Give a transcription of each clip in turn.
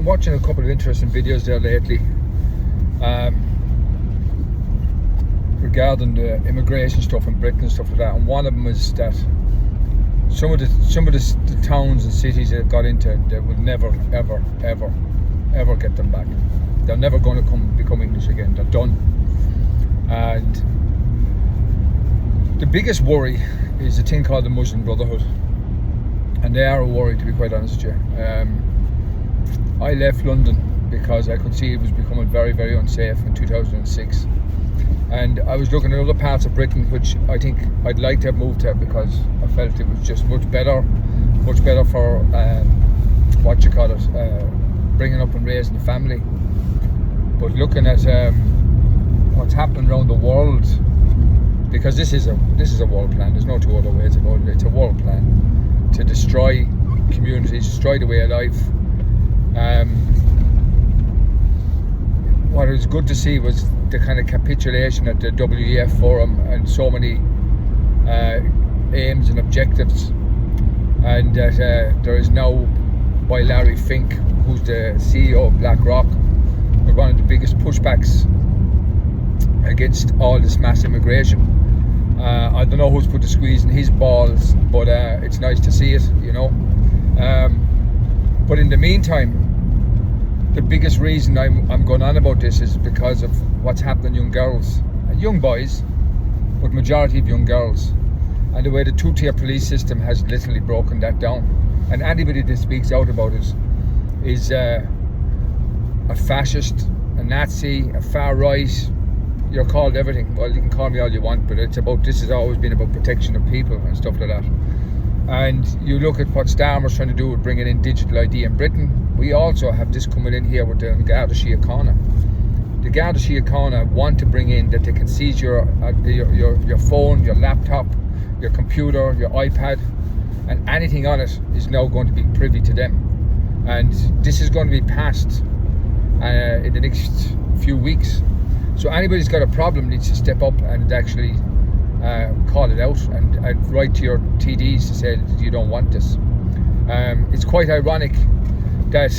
watching a couple of interesting videos there lately regarding the immigration stuff in Britain and stuff like that, and one of them is that some of the towns and cities that got into, they will never ever get them back. They're never going to become English again. They're done. And the biggest worry is a thing called the Muslim Brotherhood, and they are a worry, to be quite honest with you. I left London because I could see it was becoming very, very unsafe in 2006, and I was looking at other parts of Britain which I think I'd like to have moved to, because I felt it was just much better for bringing up and raising the family. But looking at what's happening around the world, because this is a world plan. There's no two other ways about it. It's a world plan to destroy communities, destroy the way of life. What was good to see was the kind of capitulation at the WEF forum, and so many aims and objectives, and that there is now, by Larry Fink, who's the CEO of BlackRock, one of the biggest pushbacks against all this mass immigration. I don't know who's put the squeeze in his balls, but it's nice to see it, you know. But in the meantime, the biggest reason I'm going on about this is because of what's happening to young girls, young boys, but majority of young girls, and the way the two-tier police system has literally broken that down. And anybody that speaks out about it is a fascist, a Nazi, a far right. You're called everything. Well, you can call me all you want, but this has always been about protection of people and stuff like that. And you look at what Starmer's trying to do with bringing in digital ID in Britain. We also have this coming in here with the Garda Síochána. The Garda Síochána want to bring in that they can seize your phone, your laptop, your computer, your iPad, and anything on it is now going to be privy to them. And this is going to be passed in the next few weeks. So anybody's got a problem needs to step up and actually call it out and write to your TDs to say that you don't want this. It's quite ironic that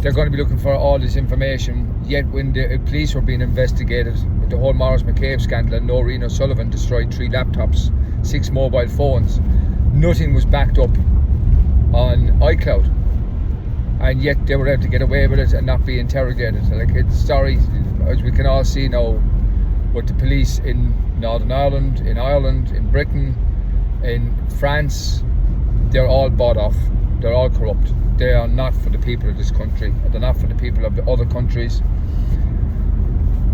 they're going to be looking for all this information, yet when the police were being investigated with the whole Maurice McCabe scandal, and Noreen O'Sullivan destroyed 3 laptops, 6 mobile phones, nothing was backed up on iCloud, and yet they were able to get away with it and not be interrogated. Like, it's sorry, as we can all see now, with the police in Northern Ireland, in Ireland, in Britain, in France, they're all bought off. They're all corrupt. They are not for the people of this country. They're not for the people of the other countries.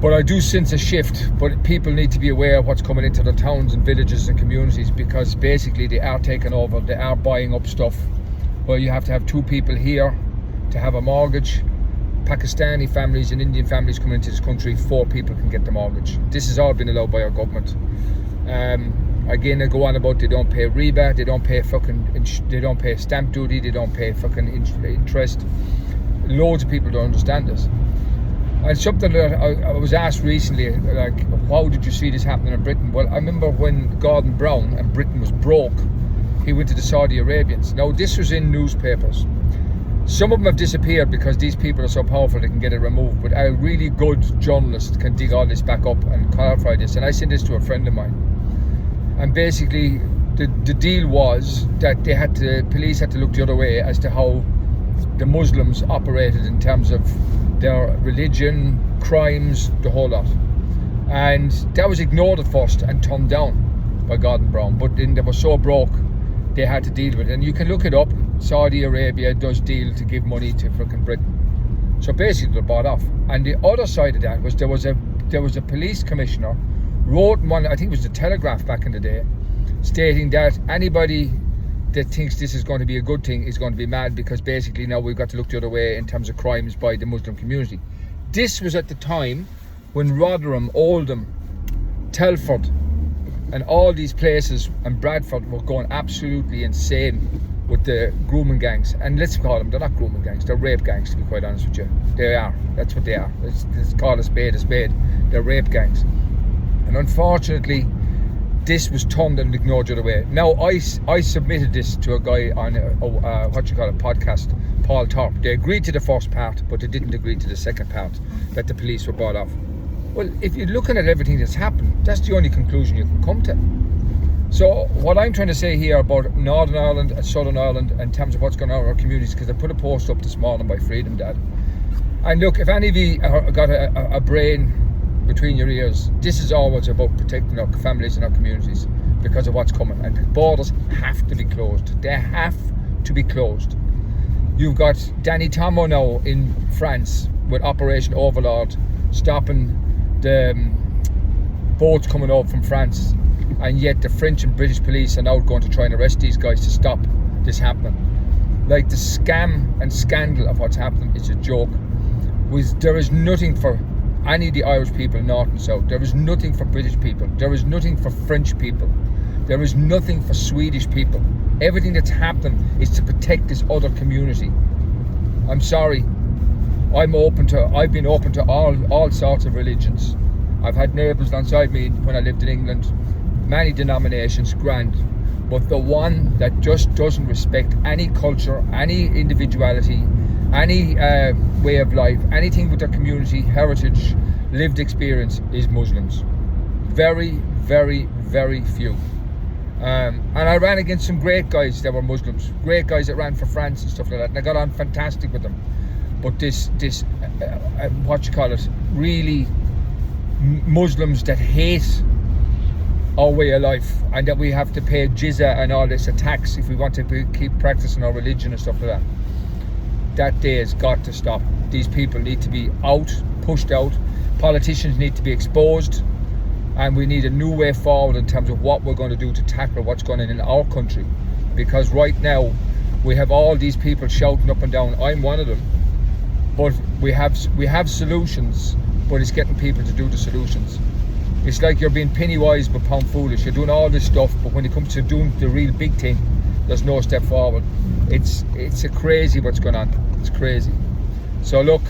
But I do sense a shift. But people need to be aware of what's coming into their towns and villages and communities, because basically they are taking over. They are buying up stuff where you have to have 2 people here to have a mortgage. Pakistani families and Indian families coming into this country, 4 people can get the mortgage. This has all been allowed by our government. Again, they go on about they don't pay RIBA, they don't pay stamp duty, they don't pay fucking interest. Loads of people don't understand this. And something that I was asked recently, like, how did you see this happening in Britain? Well, I remember when Gordon Brown and Britain was broke, he went to the Saudi Arabians. Now, this was in newspapers. Some of them have disappeared because these people are so powerful they can get it removed, but a really good journalist can dig all this back up and clarify this. And I sent this to a friend of mine. And basically, the deal was that police had to look the other way as to how the Muslims operated in terms of their religion, crimes, the whole lot. And that was ignored at first and turned down by Gordon Brown. But then they were so broke, they had to deal with it. And you can look it up. Saudi Arabia does deal to give money to fucking Britain. So basically they're bought off. And the other side of that was there was a police commissioner wrote one, I think it was the Telegraph back in the day, stating that anybody that thinks this is going to be a good thing is going to be mad, because basically now we've got to look the other way in terms of crimes by the Muslim community. This was at the time when Rotherham, Oldham, Telford and all these places and Bradford were going absolutely insane with the grooming gangs. And let's call them, they're not grooming gangs, they're rape gangs, to be quite honest with you. They are, that's what they are. Let's call a spade a spade. They're rape gangs. And unfortunately, this was turned and ignored the other way. Now, I submitted this to a guy on a podcast, Paul Thorpe. They agreed to the first part, but they didn't agree to the second part, that the police were bought off. Well, if you're looking at everything that's happened, that's the only conclusion you can come to. So what I'm trying to say here about Northern Ireland and Southern Ireland in terms of what's going on in our communities, because I put a post up this morning by Freedom Dad. And look, if any of you got a brain between your ears, this is always about protecting our families and our communities because of what's coming. And the borders have to be closed. They have to be closed. You've got Danny Tomo now in France with Operation Overlord, stopping the boats coming over from France, and yet the French and British police are now going to try and arrest these guys to stop this happening. Like, the scam and scandal of what's happening is a joke. There is nothing for any of the Irish people, north and south. There is nothing for British people. There is nothing for French people. There is nothing for Swedish people. Everything that's happening is to protect this other community. I'm sorry. I've been open to all sorts of religions. I've had neighbours alongside me when I lived in England, many denominations, grand. But the one that just doesn't respect any culture, any individuality, any way of life, anything with their community, heritage, lived experience, is Muslims. Very, very, very few. And I ran against some great guys that were Muslims, great guys that ran for France and stuff like that, and I got on fantastic with them. But this really Muslims that hate our way of life, and that we have to pay jizya and all this tax if we want to keep practicing our religion and stuff like that. That day has got to stop. These people need to be pushed out. Politicians need to be exposed, and we need a new way forward in terms of what we're going to do to tackle what's going on in our country. Because right now we have all these people shouting up and down. I'm one of them. But we have solutions, but it's getting people to do the solutions. It's like you're being penny wise but pound foolish. You're doing all this stuff, but when it comes to doing the real big thing, there's no step forward. It's a crazy what's going on. It's crazy. So look,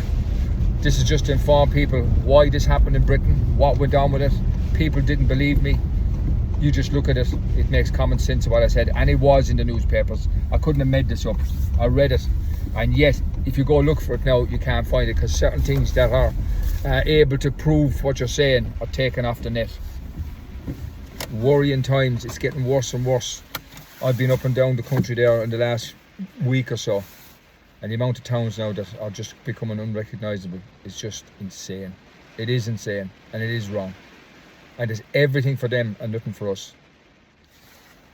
this is just to inform people why this happened in Britain, what went on with it. People didn't believe me. You just look at it. It makes common sense of what I said, and it was in the newspapers. I couldn't have made this up. I read it, and yet if you go look for it now, you can't find it, because certain things that are able to prove what you're saying are taken off the net. Worrying times. It's getting worse and worse. I've been up and down the country there in the last week or so, and the amount of towns now that are just becoming unrecognisable is just insane. It is insane, and it is wrong, and there's everything for them and nothing for us.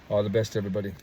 All the best, everybody.